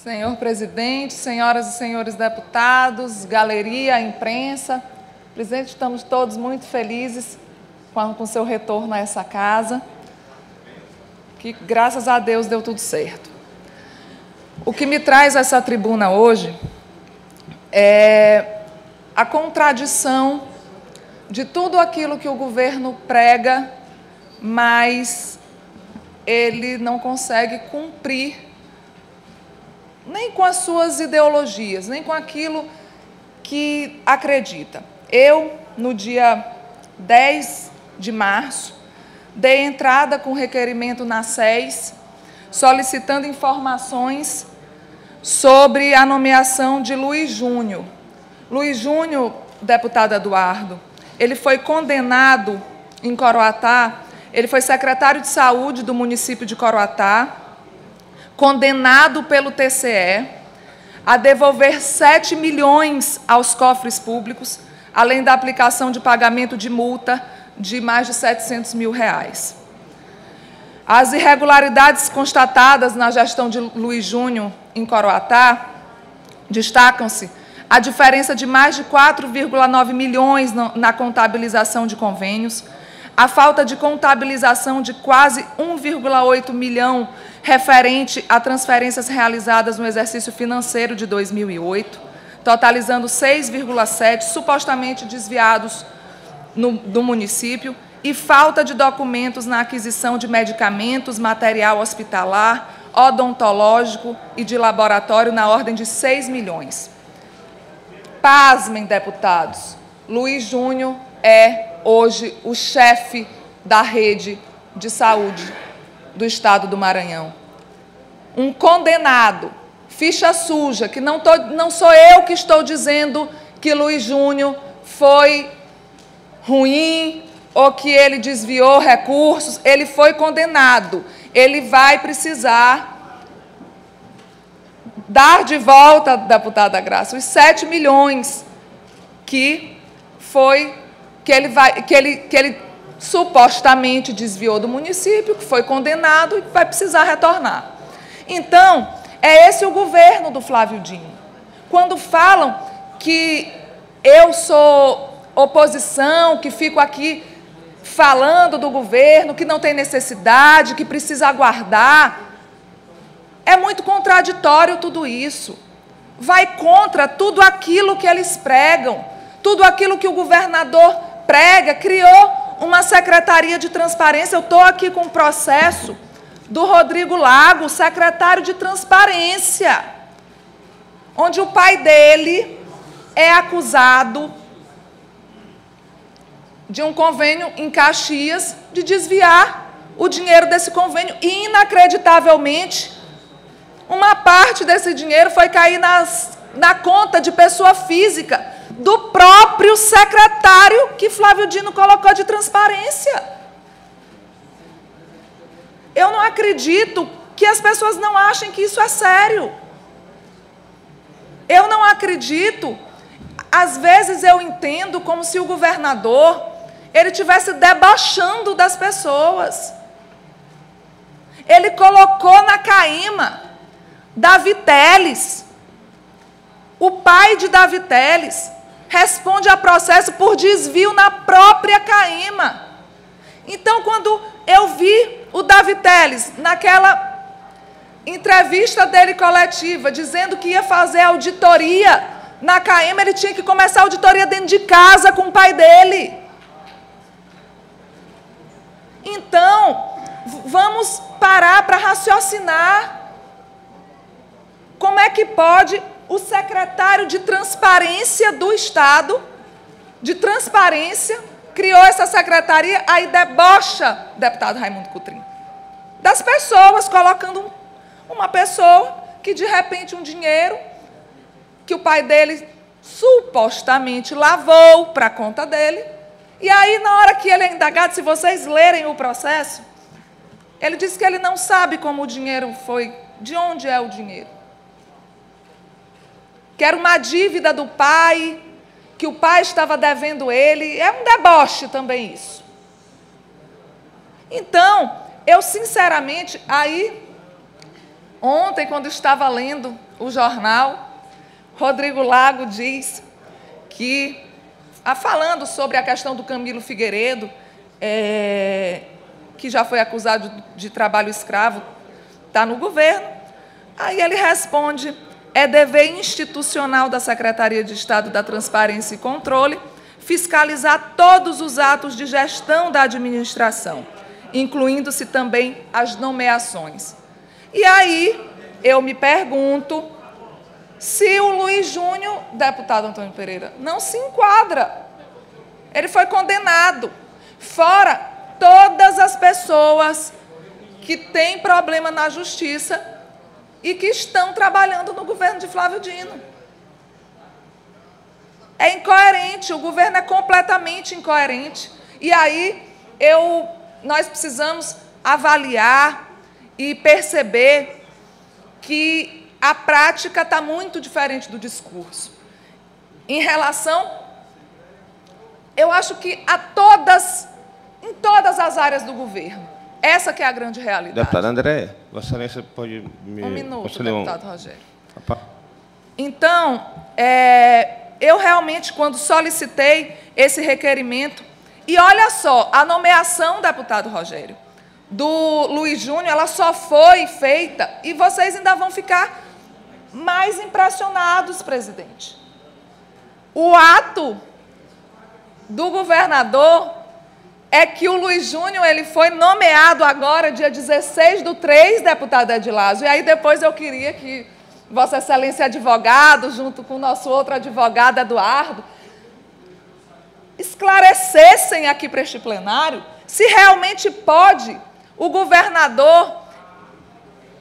Senhor presidente, senhoras e senhores deputados, galeria, imprensa, presidente, estamos todos muito felizes com seu retorno a essa casa, que graças a Deus deu tudo certo. O que me traz a essa tribuna hoje é a contradição de tudo aquilo que o governo prega, mas ele não consegue cumprir nem com as suas ideologias, nem com aquilo que acredita. Eu, no dia 10 de março, dei entrada com requerimento na SES, solicitando informações sobre a nomeação de Luiz Júnior. Luiz Júnior, deputado Eduardo, ele foi condenado em Coroatá, ele foi secretário de saúde do município de Coroatá, condenado pelo TCE a devolver 7 milhões aos cofres públicos, além da aplicação de pagamento de multa de mais de R$700 mil. As irregularidades constatadas na gestão de Luiz Júnior em Coroatá destacam-se a diferença de mais de 4,9 milhões na contabilização de convênios, a falta de contabilização de quase 1,8 milhão referente a transferências realizadas no exercício financeiro de 2008, totalizando 6,7 supostamente desviados do município, e falta de documentos na aquisição de medicamentos, material hospitalar, odontológico e de laboratório na ordem de 6 milhões. Pasmem, deputados, Luiz Júnior é hoje o chefe da rede de saúde do estado do Maranhão. Um condenado, ficha suja, que não sou eu que estou dizendo que Luiz Júnior foi ruim ou que ele desviou recursos, ele foi condenado. Ele vai precisar dar de volta, deputada Graça, os 7 milhões que ele supostamente desviou do município, que foi condenado e vai precisar retornar. Então, é esse o governo do Flávio Dino. Quando falam que eu sou oposição, que fico aqui falando do governo, que não tem necessidade, que precisa aguardar, é muito contraditório tudo isso. Vai contra tudo aquilo que eles pregam, tudo aquilo que o governador prega, criou uma secretaria de transparência. Eu estou aqui com um processo do Rodrigo Lago, secretário de transparência, onde o pai dele é acusado de um convênio em Caxias, de desviar o dinheiro desse convênio, e, inacreditavelmente, uma parte desse dinheiro foi cair na conta de pessoa física do próprio secretário que Flávio Dino colocou de transparência. Eu não acredito que as pessoas não achem que isso é sério. Eu não acredito. Às vezes eu entendo como se o governador ele estivesse debochando das pessoas. Ele colocou na caima Davi Teles. O pai de Davi Teles responde a processo por desvio na própria caima. Então, quando eu vi o Davi Teles, naquela entrevista dele coletiva, dizendo que ia fazer auditoria na caima, ele tinha que começar a auditoria dentro de casa com o pai dele. Então, vamos parar para raciocinar. Como é que pode o secretário de transparência do Estado, de transparência, criou essa secretaria, aí debocha, deputado Raimundo Cotrim, das pessoas, colocando uma pessoa que, de repente, um dinheiro que o pai dele supostamente lavou para a conta dele, e aí, na hora que ele é indagado, se vocês lerem o processo, ele diz que ele não sabe como o dinheiro foi, de onde é o dinheiro. Que era uma dívida do pai, que o pai estava devendo ele. É um deboche também isso. Então, eu sinceramente, aí Ontem, quando estava lendo o jornal, Rodrigo Lago diz que, falando sobre a questão do Camilo Figueiredo, que já foi acusado de trabalho escravo, está no governo, aí ele responde: é dever institucional da Secretaria de Estado da Transparência e Controle fiscalizar todos os atos de gestão da administração, incluindo-se também as nomeações. E aí eu me pergunto se o Luiz Júnior, deputado Antônio Pereira, não se enquadra. Ele foi condenado, fora todas as pessoas que têm problema na justiça e que estão trabalhando no governo de Flávio Dino. É incoerente, o governo é completamente incoerente. E aí nós precisamos avaliar e perceber que a prática está muito diferente do discurso. Em relação, eu acho que em todas as áreas do governo, essa que é a grande realidade. Deputada Andréia, Vossa Excelência pode me... Um minuto, deputado Rogério. Opa. Então, eu realmente, quando solicitei esse requerimento, e olha só, a nomeação, deputado Rogério, do Luiz Júnior, ela só foi feita, e vocês ainda vão ficar mais impressionados, presidente. O ato do governador é que o Luiz Júnior ele foi nomeado agora, dia 16/3, deputado Edilásio, e aí depois eu queria que Vossa Excelência advogado, junto com o nosso outro advogado, Eduardo, esclarecessem aqui para este plenário se realmente pode. O governador,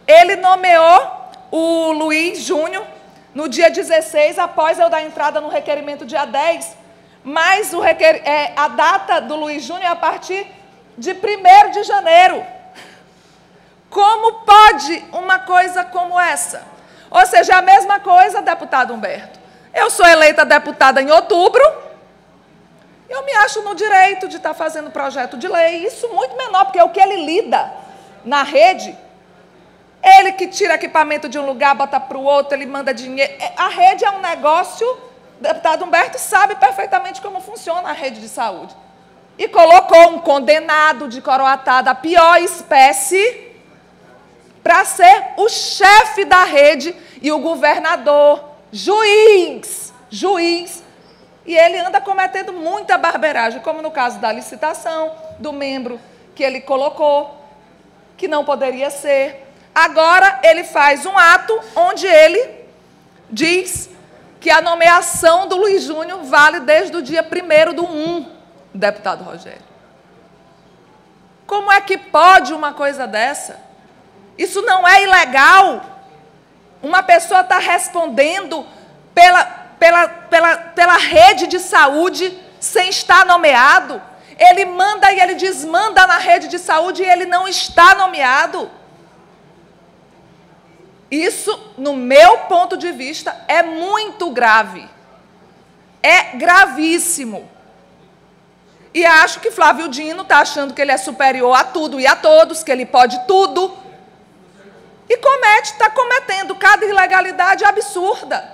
ele nomeou o Luiz Júnior no dia 16, após eu dar entrada no requerimento dia 10, mas a data do Luiz Júnior é a partir de 1º de janeiro. Como pode uma coisa como essa? Ou seja, a mesma coisa, deputado Humberto. Eu sou eleita deputada em outubro, eu me acho no direito de estar fazendo projeto de lei, isso muito menor, porque o que ele lida na rede, ele que tira equipamento de um lugar, bota para o outro, ele manda dinheiro. A rede é um negócio, o deputado Humberto sabe perfeitamente como funciona a rede de saúde. E colocou um condenado de Coroatá da pior espécie para ser o chefe da rede e o governador, juiz, e ele anda cometendo muita barbeiragem, como no caso da licitação, do membro que ele colocou, que não poderia ser. Agora ele faz um ato onde ele diz que a nomeação do Luiz Júnior vale desde o dia 1º/1, deputado Rogério. Como é que pode uma coisa dessa? Isso não é ilegal? Uma pessoa está respondendo pela rede de saúde sem estar nomeado? Ele manda e ele desmanda na rede de saúde e ele não está nomeado? Isso, no meu ponto de vista, é muito grave. É gravíssimo. E acho que Flávio Dino está achando que ele é superior a tudo e a todos, que ele pode tudo. E está cometendo cada ilegalidade absurda.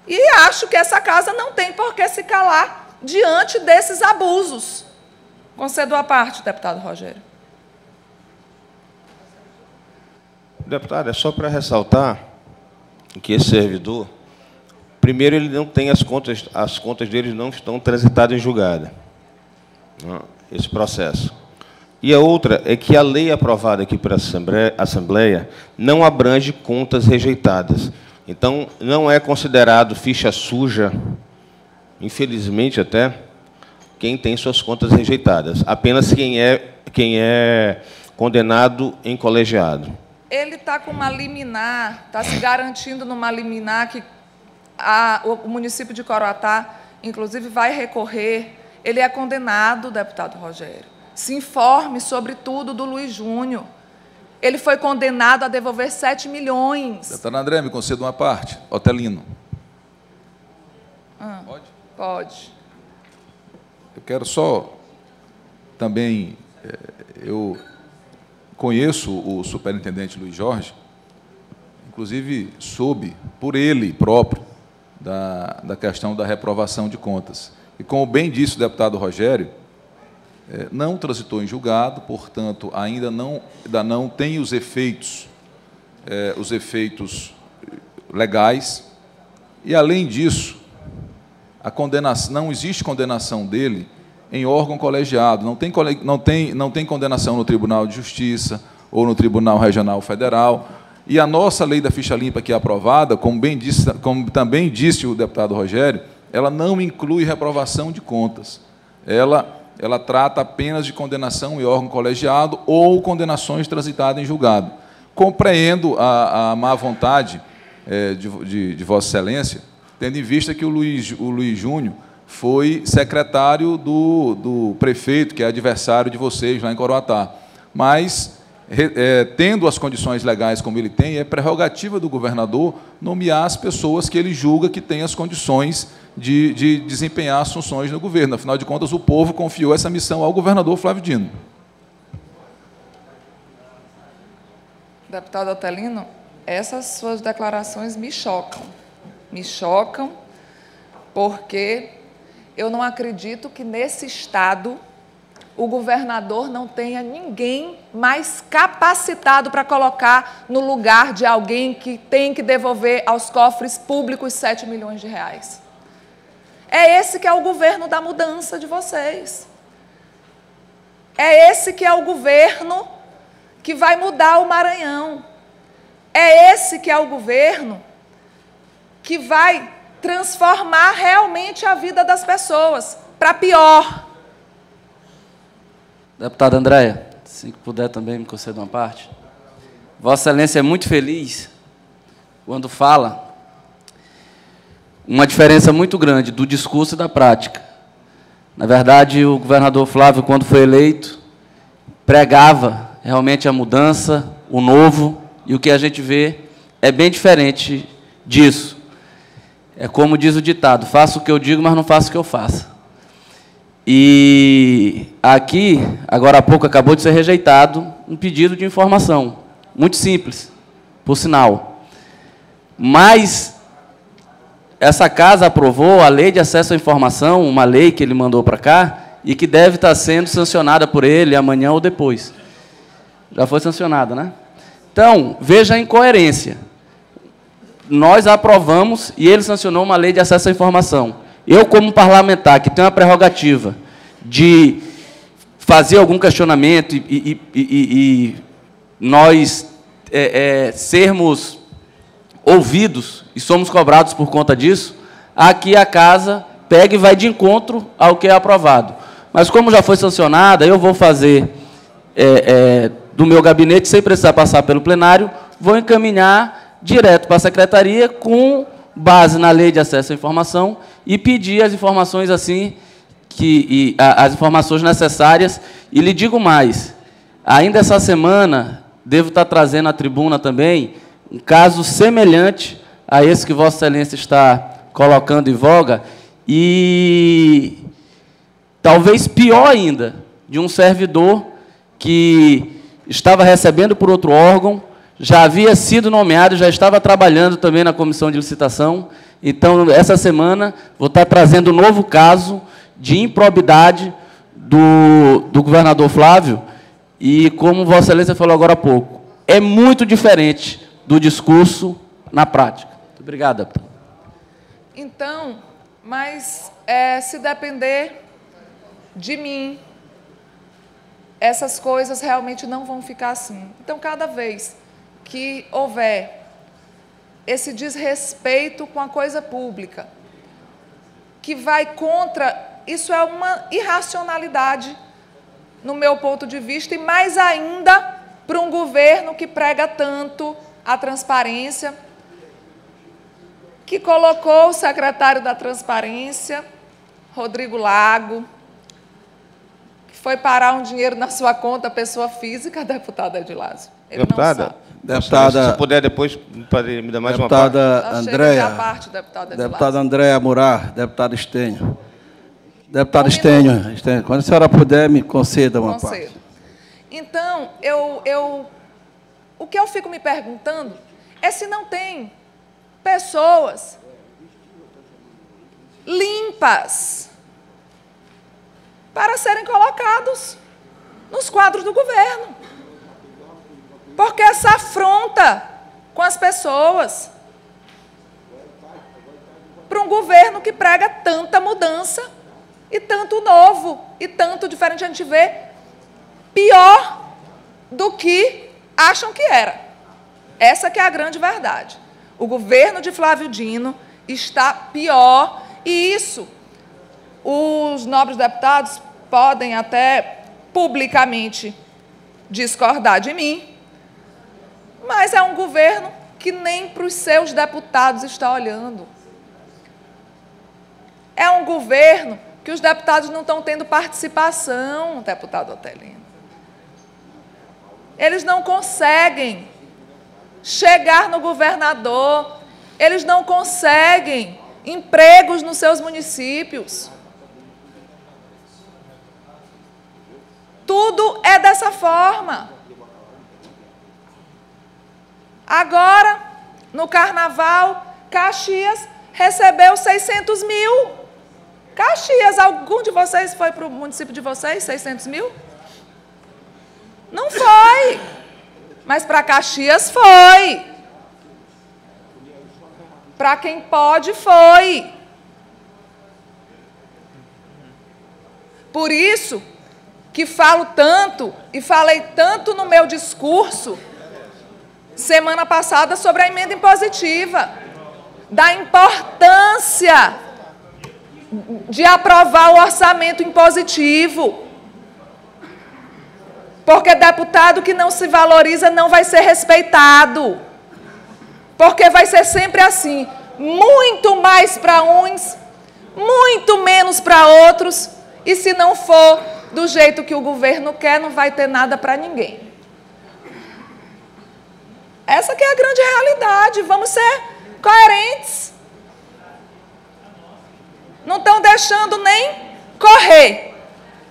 E acho que essa casa não tem por que se calar diante desses abusos. Concedo a parte, deputado Rogério. Deputado, é só para ressaltar que esse servidor, primeiro, ele não tem as contas dele não estão transitadas em julgada, esse processo. E a outra é que a lei aprovada aqui pela Assembleia não abrange contas rejeitadas. Então, não é considerado ficha suja, infelizmente até, quem tem suas contas rejeitadas. Apenas quem é condenado em colegiado. Ele está com uma liminar, está se garantindo numa liminar que o município de Coroatá, inclusive, vai recorrer. Ele é condenado, deputado Rogério. Se informe sobre tudo do Luiz Júnior. Ele foi condenado a devolver 7 milhões. Deputado André, me conceda uma parte. Otelino. Pode? Pode. Eu quero só também, eu conheço o superintendente Luiz Jorge, inclusive soube por ele próprio da questão da reprovação de contas. E, como bem disse o deputado Rogério, não transitou em julgado, portanto, ainda não tem os efeitos legais, e, além disso, não existe condenação dele em órgão colegiado, não tem condenação no Tribunal de Justiça ou no Tribunal Regional Federal, e a nossa lei da ficha limpa, que é aprovada, como também disse o deputado Rogério, ela não inclui reprovação de contas. Ela trata apenas de condenação em órgão colegiado ou condenações transitadas em julgado. Compreendo a má vontade de Vossa Excelência, tendo em vista que o Luiz Júnior foi secretário do prefeito, que é adversário de vocês lá em Coroatá. Mas, tendo as condições legais como ele tem, é prerrogativa do governador nomear as pessoas que ele julga que têm as condições de desempenhar as funções no governo. Afinal de contas, o povo confiou essa missão ao governador Flávio Dino. Deputado Otelino, essas suas declarações me chocam. Me chocam porque eu não acredito que, nesse Estado, o governador não tenha ninguém mais capacitado para colocar no lugar de alguém que tem que devolver aos cofres públicos 7 milhões de reais. É esse que é o governo da mudança de vocês. É esse que é o governo que vai mudar o Maranhão. É esse que é o governo que vai transformar realmente a vida das pessoas para pior. Deputada Andréia, se puder também me conceder uma parte. Vossa Excelência é muito feliz quando fala uma diferença muito grande do discurso e da prática. Na verdade, o governador Flávio, quando foi eleito, pregava realmente a mudança, o novo, e o que a gente vê é bem diferente disso. É como diz o ditado, faço o que eu digo, mas não faço o que eu faço. E aqui, agora há pouco, acabou de ser rejeitado um pedido de informação, muito simples, por sinal. Mas essa casa aprovou a Lei de Acesso à Informação, uma lei que ele mandou para cá, e que deve estar sendo sancionada por ele amanhã ou depois. Já foi sancionada, né? Então, veja a incoerência. Nós aprovamos e ele sancionou uma Lei de Acesso à Informação. Eu, como parlamentar, que tenho a prerrogativa de fazer algum questionamento e nós sermos ouvidos e somos cobrados por conta disso, aqui a casa pega e vai de encontro ao que é aprovado. Mas, como já foi sancionada, eu vou fazer do meu gabinete, sem precisar passar pelo plenário, vou encaminhar direto para a secretaria com base na Lei de Acesso à Informação e pedir as informações assim as informações necessárias. E lhe digo mais, ainda essa semana devo estar trazendo à tribuna também um caso semelhante a esse que Vossa Excelência está colocando em voga, e talvez pior ainda, de um servidor que estava recebendo por outro órgão, já havia sido nomeado, já estava trabalhando também na comissão de licitação. Então, essa semana, vou estar trazendo um novo caso de improbidade do governador Flávio, e, como Vossa Excelência falou agora há pouco, é muito diferente do discurso na prática. Muito obrigado, deputado. Então, mas se depender de mim, essas coisas realmente não vão ficar assim. Então, cada vez que houver esse desrespeito com a coisa pública, que vai contra, isso é uma irracionalidade, no meu ponto de vista, e mais ainda para um governo que prega tanto a transparência, que colocou o secretário da Transparência, Rodrigo Lago, que foi parar um dinheiro na sua conta, pessoa física, deputada Edilásio. Deputada, se puder depois me dar mais uma parte. Deputada Andréia Murar, deputada Estênio. Deputada Estênio, quando a senhora puder, me conceda uma parte. Então, o que eu fico me perguntando é se não tem pessoas limpas para serem colocados nos quadros do governo. Porque essa afronta com as pessoas para um governo que prega tanta mudança e tanto novo e tanto diferente, a gente vê pior do que acham que era. Essa que é a grande verdade. O governo de Flávio Dino está pior e isso os nobres deputados podem até publicamente discordar de mim, mas é um governo que nem para os seus deputados está olhando. É um governo que os deputados não estão tendo participação, deputado Otelino. Eles não conseguem chegar no governador, eles não conseguem empregos nos seus municípios. Tudo é dessa forma. Agora, no Carnaval, Caxias recebeu 600 mil. Caxias, algum de vocês foi para o município de vocês, 600 mil? Não foi. Mas para Caxias foi. Para quem pode, foi. Por isso que falo tanto, e falei tanto no meu discurso, semana passada, sobre a emenda impositiva, da importância de aprovar o orçamento impositivo. Porque deputado que não se valoriza não vai ser respeitado. Porque vai ser sempre assim, muito mais para uns, muito menos para outros, e se não for do jeito que o governo quer, não vai ter nada para ninguém. Essa que é a grande realidade, vamos ser coerentes. Não estão deixando nem correr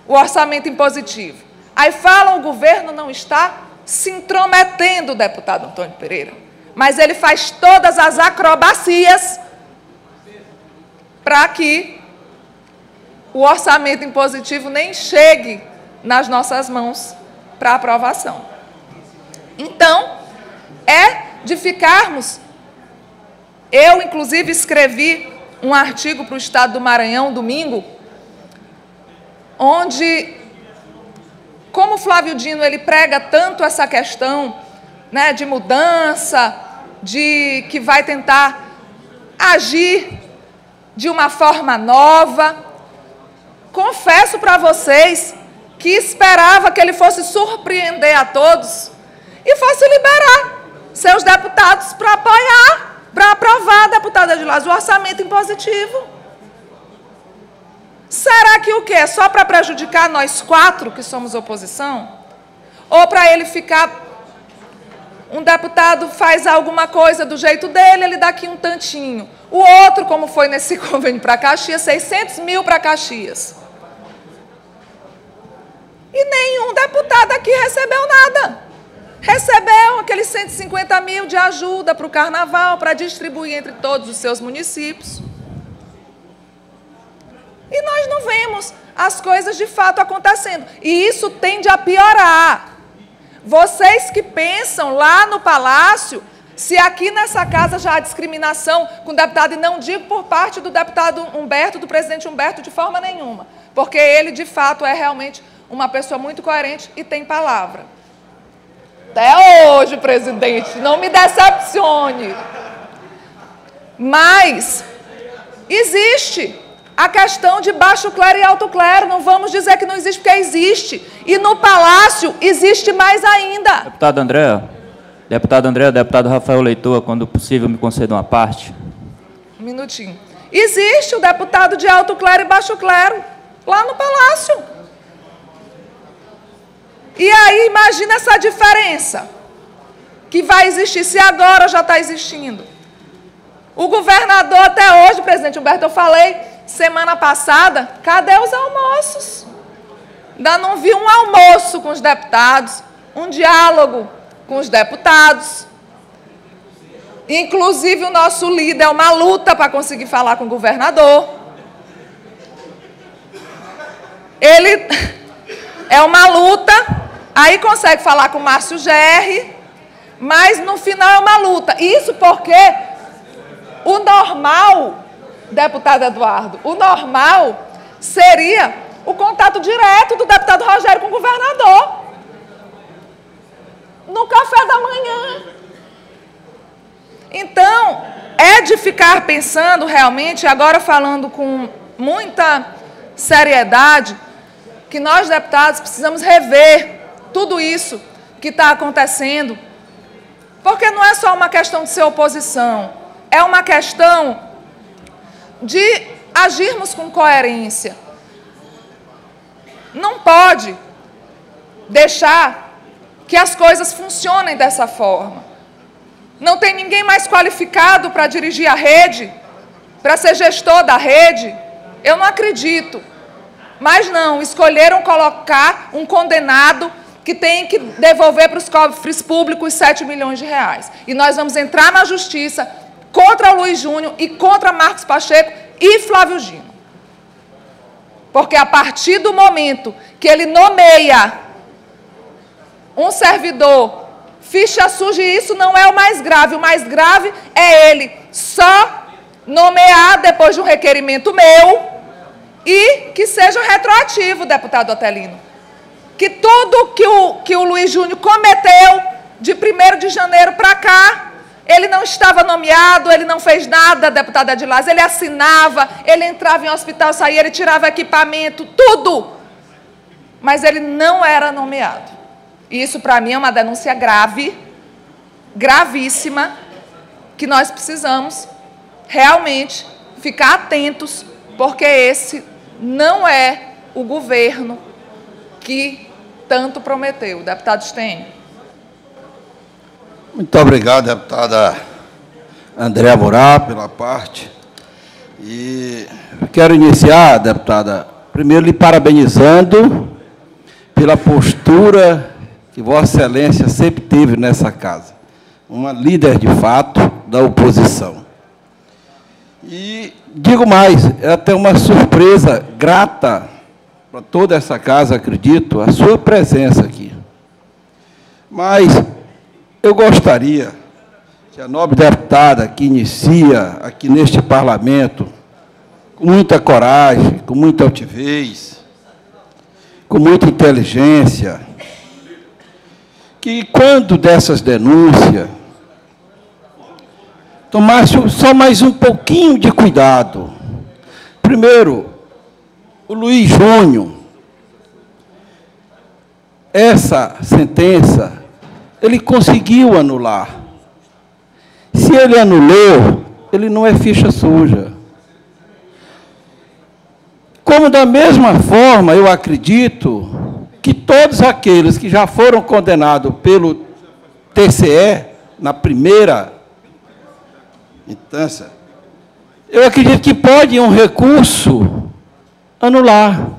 o orçamento impositivo. Aí falam, o governo não está se intrometendo, deputado Antônio Pereira, mas ele faz todas as acrobacias para que o orçamento impositivo nem chegue nas nossas mãos para aprovação. Então, é de ficarmos... Eu, inclusive, escrevi um artigo para o Estado do Maranhão, domingo, onde, como Flávio Dino ele prega tanto essa questão, né, de mudança, de que vai tentar agir de uma forma nova, confesso para vocês que esperava que ele fosse surpreender a todos e fosse liberar seus deputados para apoiar, para aprovar, deputada Edilás, o orçamento impositivo. Será que o quê? Só para prejudicar nós quatro que somos oposição? Ou para ele ficar... Um deputado faz alguma coisa do jeito dele, ele dá aqui um tantinho. O outro, como foi nesse convênio para Caxias, 600 mil para Caxias. E nenhum deputado aqui recebeu nada. Recebeu aqueles 150 mil de ajuda para o Carnaval, para distribuir entre todos os seus municípios. E nós não vemos as coisas de fato acontecendo. E isso tende a piorar. Vocês que pensam lá no Palácio, se aqui nessa casa já há discriminação com o deputado, e não digo por parte do deputado Humberto, do presidente Humberto, de forma nenhuma, porque ele, de fato, é realmente uma pessoa muito coerente e tem palavra. Até hoje, presidente, não me decepcione. Mas existe a questão de baixo clero e alto clero, não vamos dizer que não existe, porque existe. E no Palácio existe mais ainda. Deputado André, deputado Rafael Leitor, quando possível, me conceda uma parte. Um minutinho. Existe o deputado de alto clero e baixo clero, lá no Palácio. E aí, imagina essa diferença que vai existir, se agora já está existindo. O governador até hoje, presidente Humberto, eu falei semana passada, cadê os almoços? Ainda não vi um almoço com os deputados, um diálogo com os deputados. Inclusive, o nosso líder é uma luta para conseguir falar com o governador. Ele é uma luta, aí consegue falar com o Márcio Gerri, mas no final é uma luta. Isso porque o normal, deputado Eduardo, o normal seria o contato direto do deputado Rogério com o governador. No café da manhã. Então, é de ficar pensando realmente, agora falando com muita seriedade, que nós, deputados, precisamos rever tudo isso que está acontecendo, porque não é só uma questão de ser oposição, é uma questão de agirmos com coerência. Não pode deixar que as coisas funcionem dessa forma. Não tem ninguém mais qualificado para dirigir a rede, para ser gestor da rede? Eu não acredito. Mas não, escolheram colocar um condenado que tem que devolver para os cofres públicos 7 milhões de reais. E nós vamos entrar na justiça contra o Luiz Júnior e contra Marcos Pacheco e Flávio Gino. Porque a partir do momento que ele nomeia um servidor ficha suja, e isso não é o mais grave. O mais grave é ele só nomear depois de um requerimento meu e que seja retroativo, deputado Otelino. Que tudo que o Luiz Júnior cometeu de 1º de janeiro para cá, ele não estava nomeado, ele não fez nada, deputado Adilás, ele assinava, ele entrava em hospital, saía, ele tirava equipamento, tudo. Mas ele não era nomeado. E isso, para mim, é uma denúncia grave, gravíssima, que nós precisamos realmente ficar atentos, porque esse não é o governo que tanto prometeu. Deputado Stênio. Muito obrigado, deputada Andréa Moura, pela parte. E quero iniciar, deputada, primeiro lhe parabenizando pela postura que Vossa Excelência sempre teve nessa casa. Uma líder de fato da oposição. E digo mais, é até uma surpresa grata para toda essa casa, acredito, a sua presença aqui. Mas eu gostaria que a nobre deputada que inicia aqui neste parlamento, com muita coragem, com muita altivez, com muita inteligência, que quando dessas denúncias, tomasse só mais um pouquinho de cuidado. Primeiro, o Luiz Júnior, essa sentença, ele conseguiu anular. Se ele anulou, ele não é ficha suja. Como, da mesma forma, eu acredito que todos aqueles que já foram condenados pelo TCE, na primeira instância, eu acredito que pode um recurso anular.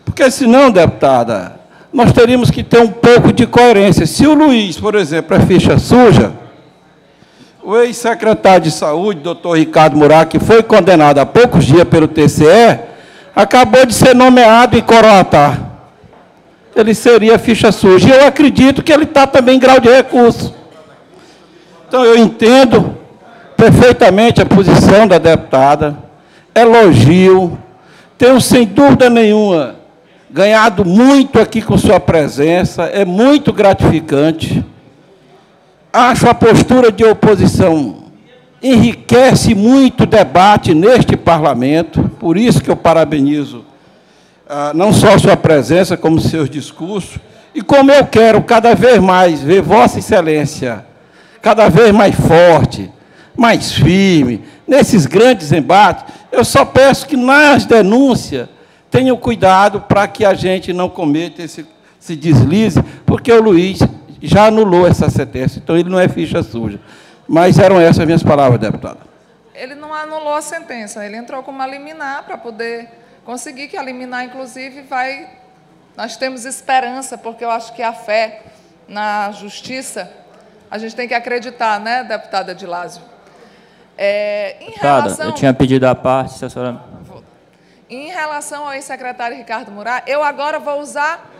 Porque, senão, deputada, nós teríamos que ter um pouco de coerência. Se o Luiz, por exemplo, é ficha suja, o ex-secretário de Saúde, doutor Ricardo Moura, que foi condenado há poucos dias pelo TCE, acabou de ser nomeado em Coroatá. Ele seria ficha suja. E eu acredito que ele está também em grau de recurso. Então, eu entendo perfeitamente a posição da deputada, elogio, tenho, sem dúvida nenhuma, ganhado muito aqui com sua presença, é muito gratificante. Acho a postura de oposição enriquece muito o debate neste parlamento, por isso que eu parabenizo não só sua presença, como seus discursos, e como eu quero cada vez mais ver Vossa Excelência cada vez mais forte, mais firme, nesses grandes embates. Eu só peço que nas denúncias tenham cuidado para que a gente não cometa esse deslize, porque o Luiz já anulou essa sentença, então ele não é ficha suja. Mas eram essas minhas palavras, deputada. Ele não anulou a sentença, ele entrou com uma liminar para poder conseguir, que a liminar, inclusive, vai nós temos esperança, porque eu acho que a fé na justiça, a gente tem que acreditar, né, deputada Edilásio? Deputada, eu tinha pedido a parte, se a senhora... Em relação ao ex-secretário Ricardo Murat, eu agora vou usar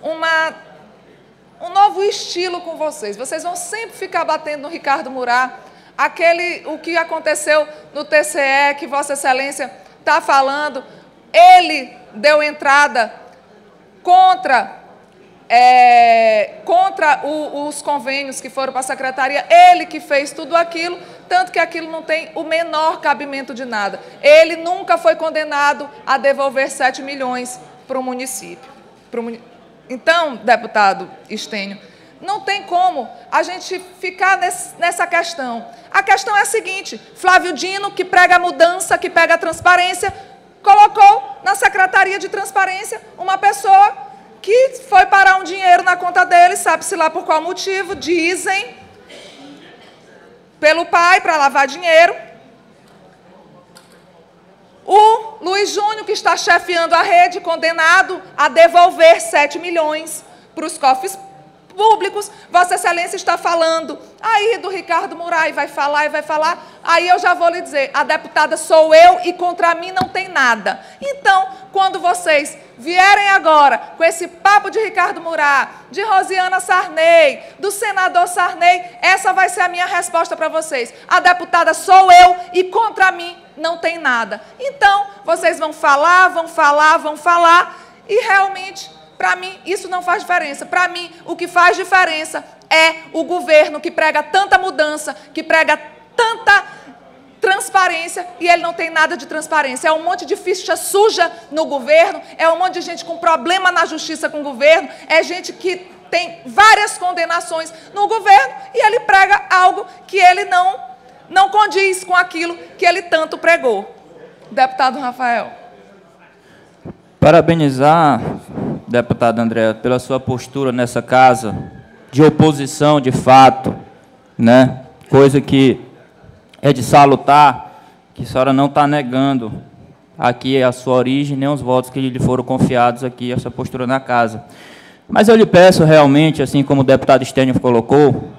um novo estilo com vocês. Vocês vão sempre ficar batendo no Ricardo Murat, o que aconteceu no TCE, que Vossa Excelência está falando. Ele deu entrada contra os convênios que foram para a secretaria, ele que fez tudo aquilo, tanto que aquilo não tem o menor cabimento de nada. Ele nunca foi condenado a devolver 7 milhões para o município. Então, deputado Estênio, não tem como a gente ficar nessa questão. A questão é a seguinte: Flávio Dino, que prega a mudança, que prega a transparência, colocou na Secretaria de Transparência uma pessoa que foi parar um dinheiro na conta dele, sabe-se lá por qual motivo, dizem, pelo pai, para lavar dinheiro. O Luiz Júnior, que está chefiando a rede, condenado a devolver 7 milhões para os cofres públicos. Vossa Excelência está falando aí do Ricardo Murat, e vai falar. Aí eu já vou lhe dizer, a deputada sou eu e contra mim não tem nada. Então, quando vocês vierem agora com esse papo de Ricardo Murat, de Rosiana Sarney, do senador Sarney, essa vai ser a minha resposta para vocês. A deputada sou eu e contra mim não tem nada. Então, vocês vão falar, e realmente, para mim, isso não faz diferença. Para mim, o que faz diferença é o governo que prega tanta mudança, que prega tanta transparência, e ele não tem nada de transparência. É um monte de ficha suja no governo, é um monte de gente com problema na justiça com o governo, é gente que tem várias condenações no governo, e ele prega algo que ele não condiz com aquilo que ele tanto pregou. Deputado Rafael. Parabenizar, deputada Andréa, pela sua postura nessa casa, de oposição de fato, né? Coisa que é de salutar, que a senhora não está negando aqui a sua origem, nem os votos que lhe foram confiados aqui, essa postura na casa. Mas eu lhe peço realmente, assim como o deputado Estênio colocou,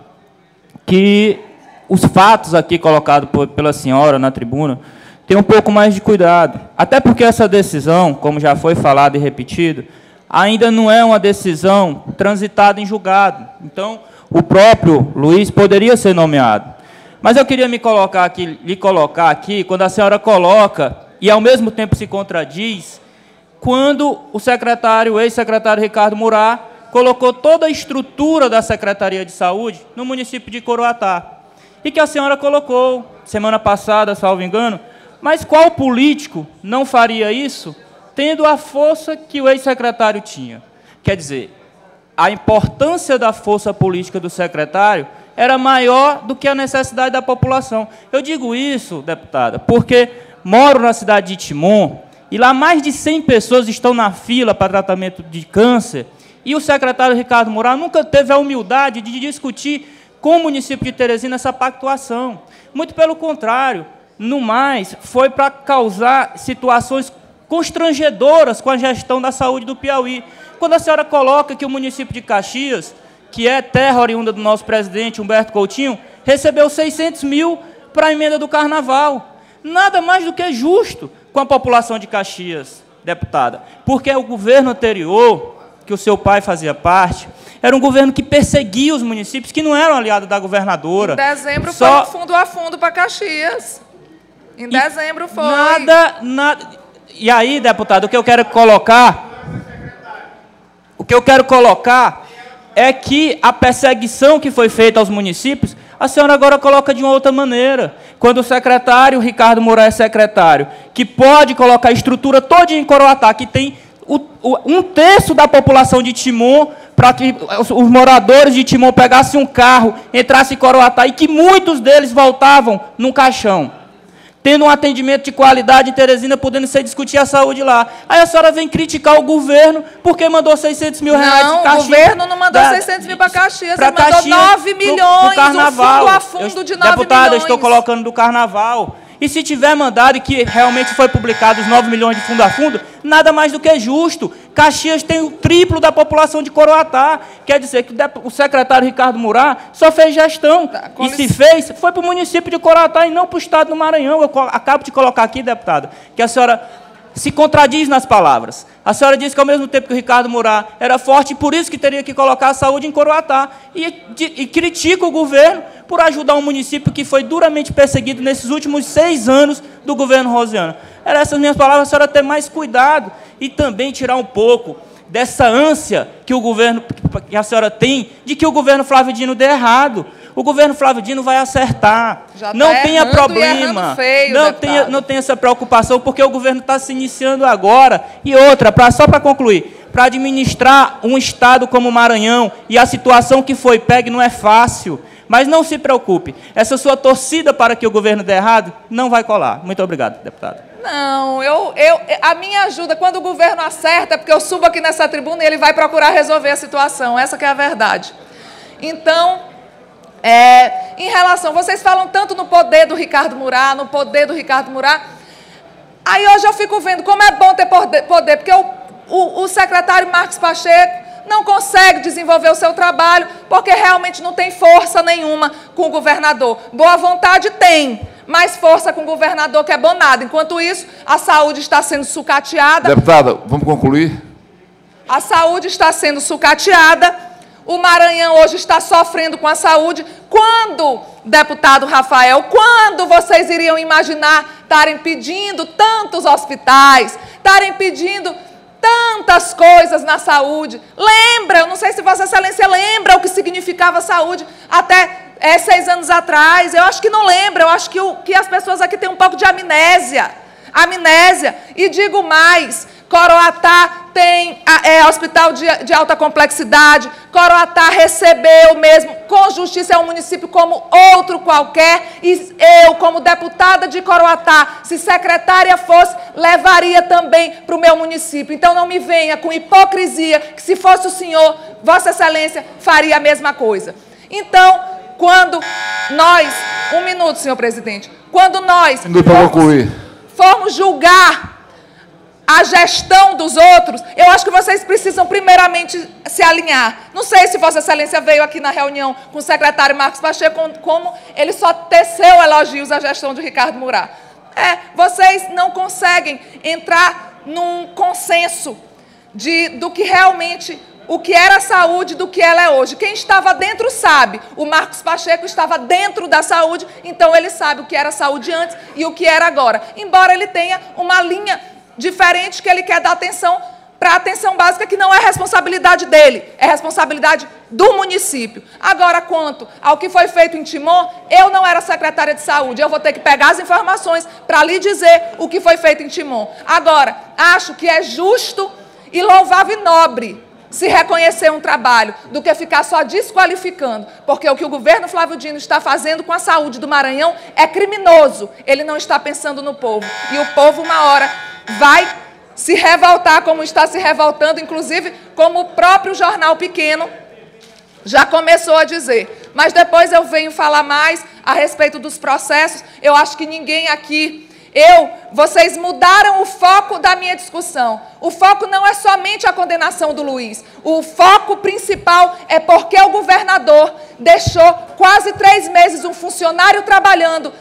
que os fatos aqui colocados pela senhora na tribuna tenham um pouco mais de cuidado. Até porque essa decisão, como já foi falado e repetido, ainda não é uma decisão transitada em julgado. Então, o próprio Luiz poderia ser nomeado. Mas eu queria lhe colocar aqui, quando a senhora coloca, e ao mesmo tempo se contradiz, quando o ex-secretário Ricardo Murat colocou toda a estrutura da Secretaria de Saúde no município de Coroatá. E que a senhora colocou, semana passada, salvo engano, mas qual político não faria isso, tendo a força que o ex-secretário tinha? Quer dizer, a importância da força política do secretário era maior do que a necessidade da população. Eu digo isso, deputada, porque moro na cidade de Timon, e lá mais de 100 pessoas estão na fila para tratamento de câncer, e o secretário Ricardo Murat nunca teve a humildade de discutir com o município de Teresina essa pactuação. Muito pelo contrário, no mais, foi para causar situações constrangedoras com a gestão da saúde do Piauí. Quando a senhora coloca que o município de Caxias, que é terra oriunda do nosso presidente Humberto Coutinho, recebeu 600 mil para a emenda do Carnaval. Nada mais do que justo com a população de Caxias, deputada. Porque o governo anterior, que o seu pai fazia parte, era um governo que perseguia os municípios, que não eram aliados da governadora. Em dezembro foi um fundo a fundo para Caxias. Em dezembro foi. Nada. E aí, deputado, o que eu quero colocar é que a perseguição que foi feita aos municípios, a senhora agora coloca de uma outra maneira. Quando o secretário Ricardo Murat é secretário, que pode colocar a estrutura toda em Coroatá, que tem um terço da população de Timon, para que os moradores de Timon pegassem um carro, entrassem em Coroatá, e que muitos deles voltavam num caixão, tendo um atendimento de qualidade em Teresina, podendo se discutir a saúde lá. Aí a senhora vem criticar o governo porque mandou 600 mil reais de Caxias. Não, o governo não mandou 600 mil para Caxias, ele mandou 9 milhões, do Carnaval. um fundo a fundo de 9 deputada, milhões. estou colocando do Carnaval. E se tiver mandado e que realmente foi publicado os 9 milhões de fundo a fundo, nada mais do que justo. Caxias tem o triplo da população de Coroatá. Quer dizer que o secretário Ricardo Murat só fez gestão. E se fez, foi para o município de Coroatá e não para o estado do Maranhão. Eu acabo de colocar aqui, deputada, que a senhora se contradiz nas palavras. A senhora disse que, ao mesmo tempo que o Ricardo Murat era forte, por isso que teria que colocar a saúde em Coroatá. E critica o governo por ajudar um município que foi duramente perseguido nesses últimos 6 anos do governo Rosiano. Eram essas minhas palavras, a senhora ter mais cuidado e também tirar um pouco dessa ânsia que o governo, que a senhora tem, de que o governo Flávio Dino dê errado. O governo Flávio Dino vai acertar. Não tenha problema. Feio, não tenha essa preocupação, porque o governo está se iniciando agora. E outra, só para concluir, para administrar um estado como o Maranhão, e a situação que foi PEG não é fácil. Mas não se preocupe, essa sua torcida para que o governo dê errado não vai colar. Muito obrigado, deputado. Não, a minha ajuda, quando o governo acerta, é porque eu subo aqui nessa tribuna e ele vai procurar resolver a situação. Essa que é a verdade. Então, em relação, vocês falam tanto no poder do Ricardo Murat, aí hoje eu fico vendo como é bom ter poder, porque o secretário Marcos Pacheco não consegue desenvolver o seu trabalho, porque realmente não tem força nenhuma com o governador. Boa vontade tem, mas força com o governador que é bom nada. Enquanto isso, a saúde está sendo sucateada. Deputada, vamos concluir? A saúde está sendo sucateada. O Maranhão hoje está sofrendo com a saúde. Quando, deputado Rafael, quando vocês iriam imaginar estarem pedindo tantos hospitais, estarem pedindo tantas coisas na saúde? Lembra, eu não sei se Vossa Excelência lembra o que significava saúde até 6 anos atrás. Eu acho que não lembra, eu acho que as pessoas aqui têm um pouco de amnésia. E digo mais, Coroatá tem hospital de alta complexidade, Coroatá recebeu mesmo, com justiça, é um município como outro qualquer, e eu, como deputada de Coroatá, se secretária fosse, levaria também para o meu município. Então não me venha com hipocrisia, que se fosse o senhor, Vossa Excelência, faria a mesma coisa. Então, quando nós, um minuto, senhor presidente, quando nós formos julgar a gestão dos outros, eu acho que vocês precisam primeiramente se alinhar. Não sei se Vossa Excelência veio aqui na reunião com o secretário Marcos Pacheco, como ele só teceu elogios à gestão de Ricardo Murat. Vocês não conseguem entrar num consenso do que realmente, o que era a saúde do que ela é hoje. Quem estava dentro sabe. O Marcos Pacheco estava dentro da saúde, então ele sabe o que era a saúde antes e o que era agora. Embora ele tenha uma linha diferente que ele quer dar atenção para a atenção básica, que não é responsabilidade dele, é responsabilidade do município. Agora, quanto ao que foi feito em Timon, eu não era secretária de saúde, eu vou ter que pegar as informações para lhe dizer o que foi feito em Timon. Agora, acho que é justo e louvável e nobre se reconhecer um trabalho, do que ficar só desqualificando, porque o que o governo Flávio Dino está fazendo com a saúde do Maranhão é criminoso. Ele não está pensando no povo, e o povo, uma hora, vai se revoltar, como está se revoltando, inclusive como o próprio jornal pequeno já começou a dizer. Mas depois eu venho falar mais a respeito dos processos. Eu acho que ninguém aqui... Vocês mudaram o foco da minha discussão. O foco não é somente a condenação do Luiz. O foco principal é porque o governador deixou quase 3 meses um funcionário trabalhando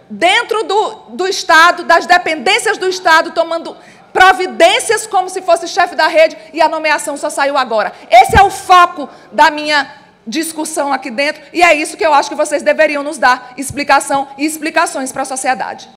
dentro do Estado, das dependências do Estado, tomando providências como se fosse chefe da rede, e a nomeação só saiu agora. Esse é o foco da minha discussão aqui dentro, e é isso que eu acho que vocês deveriam nos dar explicação e explicações para a sociedade.